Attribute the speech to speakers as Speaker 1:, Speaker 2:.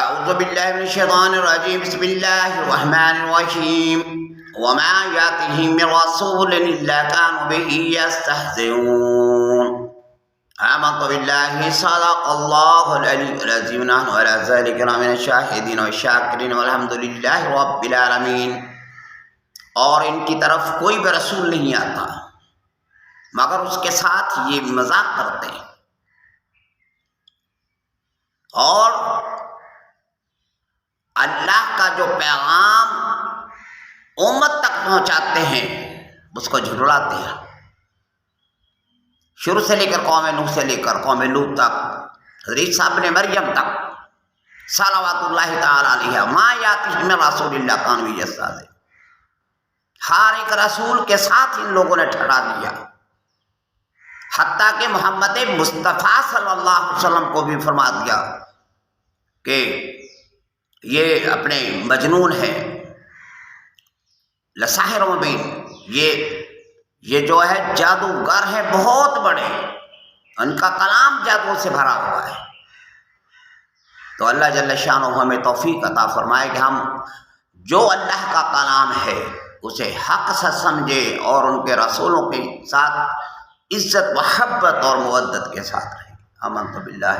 Speaker 1: اعوذ باللہ من الشیطان الرجیم بسم اللہ الرحمن الرحیم وما یاتیہم من رسول الا كانوا به یستہزئون آمنت باللہ صدق اللہ العلی العظیم ونحن علی ذلک من الشاہدین والشاکرین والحمد للہ رب العالمین۔ اور ان کی طرف کوئی بھی رسول نہیں آتا مگر اس کے ساتھ یہ مذاق کرتے ہیں اور اللہ کا جو پیغام امت تک پہنچاتے ہیں اس کو جھٹلاتے ہیں۔ شروع سے لے کر قوم نوح سے لے کر قوم لوط تک، حضرت عیسیٰ ابن مریم تک، صلوات اللہ تعالی علیہ، ما یاتیہم من رسول الا كانوا به یستہزئون۔ ہر ایک رسول کے ساتھ ان لوگوں نے ٹھہرا دیا، حتیٰ کہ محمد مصطفیٰ صلی اللہ علیہ وسلم کو بھی فرما دیا کہ یہ اپنے مجنون ہے، لساحر مبین، یہ جو ہے جادوگر ہے بہت بڑے، ان کا کلام جادو سے بھرا ہوا ہے۔ تو اللہ جل شانہ ہمیں توفیق عطا فرمائے کہ ہم جو اللہ کا کلام ہے اسے حق سے سمجھے اور ان کے رسولوں کے ساتھ عزت محبت اور مودت کے ساتھ رہیں۔ آمنت باللہ